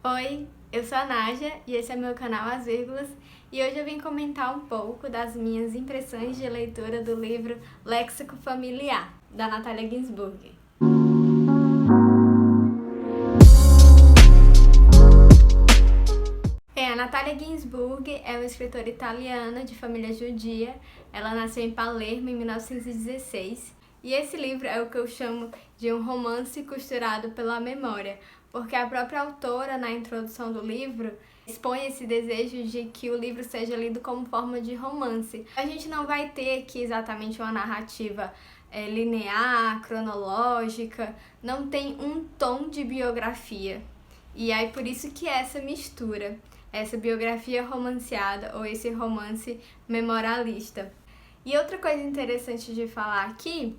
Oi, eu sou a Nádia e esse é meu canal As Vírgulas e hoje eu vim comentar um pouco das minhas impressões de leitura do livro Léxico Familiar, da Natalia Ginzburg. A Natalia Ginzburg é uma escritora italiana de família judia. Ela nasceu em Palermo em 1916 e esse livro é o que eu chamo de um romance costurado pela memória, porque a própria autora, na introdução do livro, expõe esse desejo de que o livro seja lido como forma de romance. A gente não vai ter aqui exatamente uma narrativa linear, cronológica, não tem um tom de biografia. E aí por isso que essa mistura, essa biografia romanceada ou esse romance memorialista. E outra coisa interessante de falar aqui,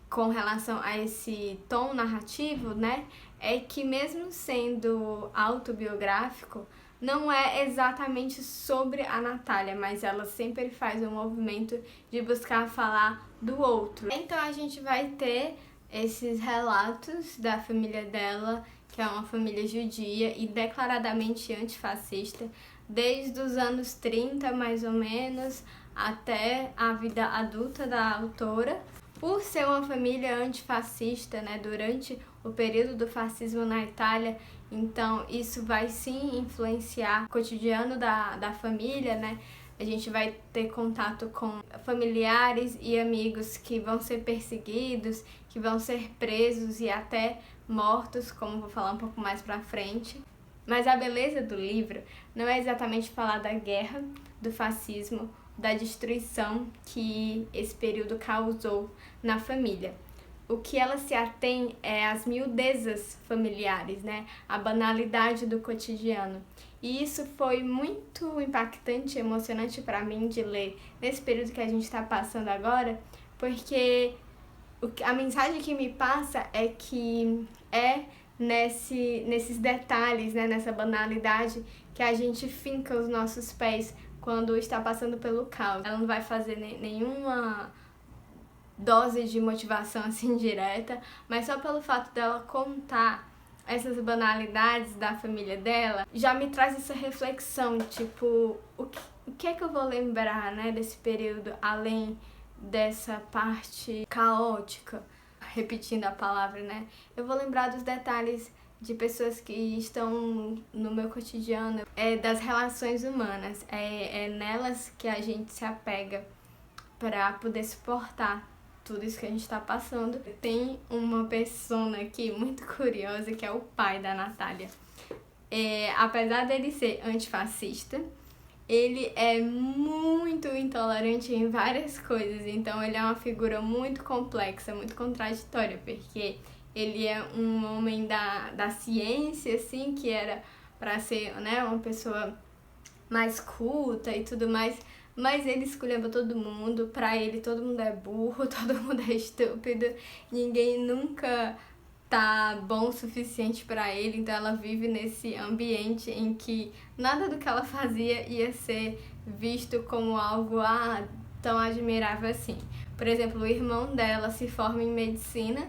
com relação a esse tom narrativo, né, é que mesmo sendo autobiográfico, não é exatamente sobre a Natália, mas ela sempre faz um movimento de buscar falar do outro. Então a gente vai ter esses relatos da família dela, que é uma família judia e declaradamente antifascista, desde os anos 30, mais ou menos, até a vida adulta da autora. Por ser uma família antifascista, né, durante o período do fascismo na Itália, então isso vai sim influenciar o cotidiano da família, né? A gente vai ter contato com familiares e amigos que vão ser perseguidos, que vão ser presos e até mortos, como vou falar um pouco mais pra frente. Mas a beleza do livro não é exatamente falar da guerra, do fascismo, da destruição que esse período causou na família. O que ela se atém é às miudezas familiares, né? A banalidade do cotidiano. E isso foi muito impactante e emocionante para mim de ler nesse período que a gente está passando agora, porque a mensagem que me passa é que é nesses detalhes, né, nessa banalidade, que a gente finca os nossos pés quando está passando pelo caos. Ela não vai fazer nenhuma dose de motivação assim direta, mas só pelo fato dela contar essas banalidades da família dela, já me traz essa reflexão, tipo, o que é que eu vou lembrar, né, desse período, além dessa parte caótica, repetindo a palavra, né? Eu vou lembrar dos detalhes de pessoas que estão no meu cotidiano, das relações humanas, é nelas que a gente se apega para poder suportar tudo isso que a gente está passando. Tem uma persona aqui muito curiosa que é o pai da Natália. Apesar dele ser antifascista, ele é muito intolerante em várias coisas, então ele é uma figura muito complexa, muito contraditória, porque ele é um homem da ciência, assim, que era para ser, né, uma pessoa mais culta e tudo mais, mas ele esculhamba todo mundo, pra ele todo mundo é burro, todo mundo é estúpido, ninguém nunca tá bom o suficiente pra ele, então ela vive nesse ambiente em que nada do que ela fazia ia ser visto como algo tão admirável assim. Por exemplo, o irmão dela se forma em medicina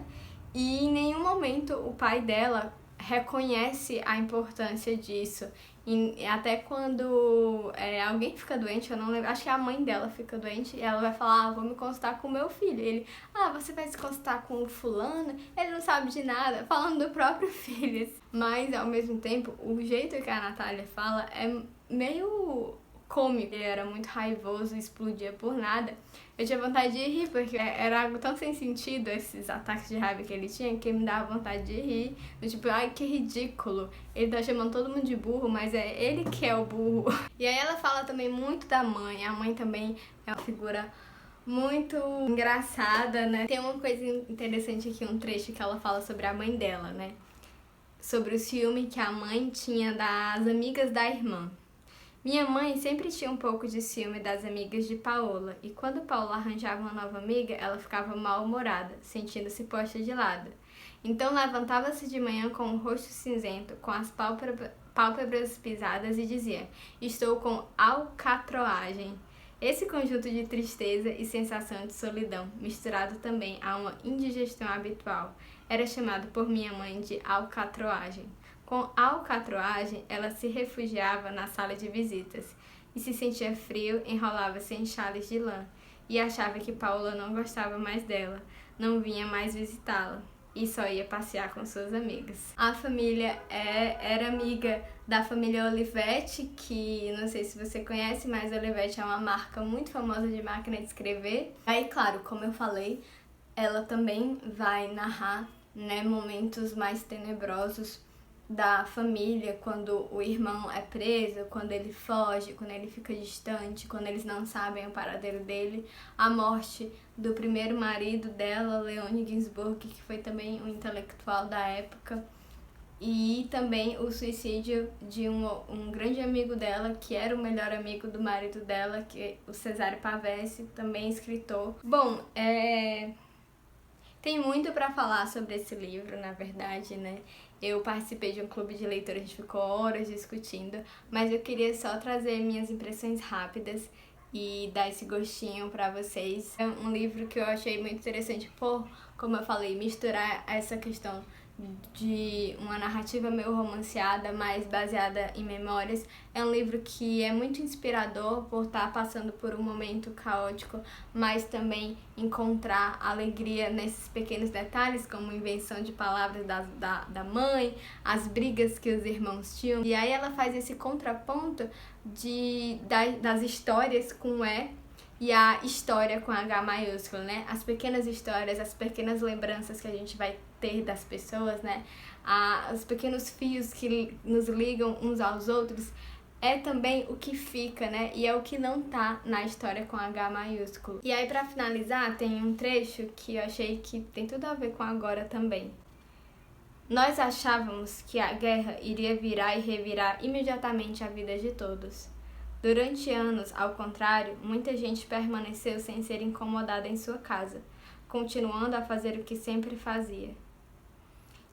e em nenhum momento o pai dela reconhece a importância disso. E até quando alguém fica doente, eu não lembro, acho que a mãe dela fica doente, e ela vai falar, vou me consultar com o meu filho. E ele, você vai se consultar com o fulano? Ele não sabe de nada, falando do próprio filho. Mas, ao mesmo tempo, o jeito que a Natália fala é meio cômico. Ele era muito raivoso, explodia por nada. Eu tinha vontade de rir, porque era algo tão sem sentido, esses ataques de raiva que ele tinha, que me dava vontade de rir. Tipo, ai, que ridículo. Ele tá chamando todo mundo de burro, mas é ele que é o burro. E aí ela fala também muito da mãe. A mãe também é uma figura muito engraçada, né? Tem uma coisa interessante aqui, um trecho que ela fala sobre a mãe dela, né? Sobre o ciúme que a mãe tinha das amigas da irmã. Minha mãe sempre tinha um pouco de ciúme das amigas de Paola, e quando Paola arranjava uma nova amiga, ela ficava mal-humorada, sentindo-se posta de lado. Então levantava-se de manhã com o rosto cinzento, com as pálpebras pisadas e dizia: estou com alcatroagem. Esse conjunto de tristeza e sensação de solidão, misturado também a uma indigestão habitual, era chamado por minha mãe de alcatroagem. Com a alcatroagem, ela se refugiava na sala de visitas e se sentia frio, enrolava-se em xales de lã e achava que Paula não gostava mais dela, não vinha mais visitá-la e só ia passear com suas amigas. A família era amiga da família Olivetti, que não sei se você conhece, mas Olivetti é uma marca muito famosa de máquina de escrever. Aí, claro, como eu falei, ela também vai narrar, né, momentos mais tenebrosos da família, quando o irmão é preso, quando ele foge, quando ele fica distante, quando eles não sabem o paradeiro dele, a morte do primeiro marido dela, Leone Ginsburg, que foi também um intelectual da época, e também o suicídio de um grande amigo dela, que era o melhor amigo do marido dela, que é o Cesare Pavese, também escritor. Bom, tem muito para falar sobre esse livro, na verdade, né? Eu participei de um clube de leitura, a gente ficou horas discutindo, mas eu queria só trazer minhas impressões rápidas e dar esse gostinho para vocês. É um livro que eu achei muito interessante por, como eu falei, misturar essa questão de uma narrativa meio romanceada, mas baseada em memórias. É um livro que é muito inspirador por estar passando por um momento caótico, mas também encontrar alegria nesses pequenos detalhes, como a invenção de palavras da mãe, as brigas que os irmãos tinham. E aí ela faz esse contraponto das histórias com E a história com H maiúsculo, né? As pequenas histórias, as pequenas lembranças que a gente vai ter das pessoas, né? Os pequenos fios que nos ligam uns aos outros é também o que fica, né? E é o que não tá na história com H maiúsculo. E aí, pra finalizar, tem um trecho que eu achei que tem tudo a ver com agora também. Nós achávamos que a guerra iria virar e revirar imediatamente a vida de todos. Durante anos, ao contrário, muita gente permaneceu sem ser incomodada em sua casa, continuando a fazer o que sempre fazia.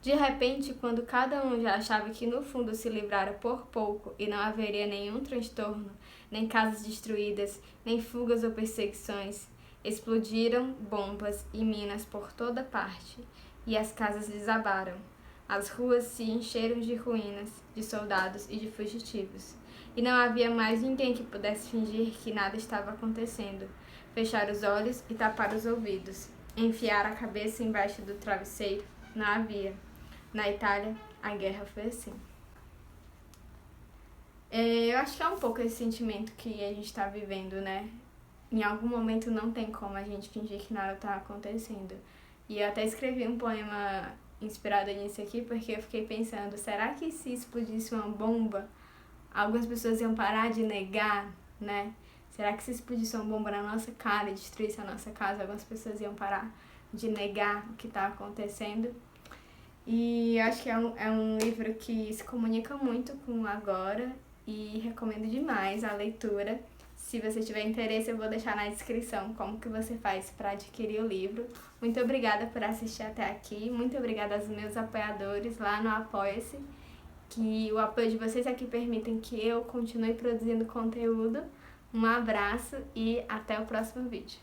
De repente, quando cada um já achava que no fundo se livrara por pouco e não haveria nenhum transtorno, nem casas destruídas, nem fugas ou perseguições, explodiram bombas e minas por toda parte, e as casas desabaram. As ruas se encheram de ruínas, de soldados e de fugitivos. E não havia mais ninguém que pudesse fingir que nada estava acontecendo, fechar os olhos e tapar os ouvidos, enfiar a cabeça embaixo do travesseiro. Não havia. Na Itália, a guerra foi assim. Eu acho que é um pouco esse sentimento que a gente está vivendo, né? Em algum momento não tem como a gente fingir que nada está acontecendo. E eu até escrevi um poema inspirado nisso aqui, porque eu fiquei pensando, será que se explodisse uma bomba, algumas pessoas iam parar de negar, né? Será que se explodisse uma bomba na nossa cara e destruísse a nossa casa, algumas pessoas iam parar de negar o que está acontecendo? E acho que é um livro que se comunica muito com o agora e recomendo demais a leitura. Se você tiver interesse, eu vou deixar na descrição como que você faz para adquirir o livro. Muito obrigada por assistir até aqui. Muito obrigada aos meus apoiadores lá no Apoia-se, que o apoio de vocês é que permitem que eu continue produzindo conteúdo. Um abraço e até o próximo vídeo.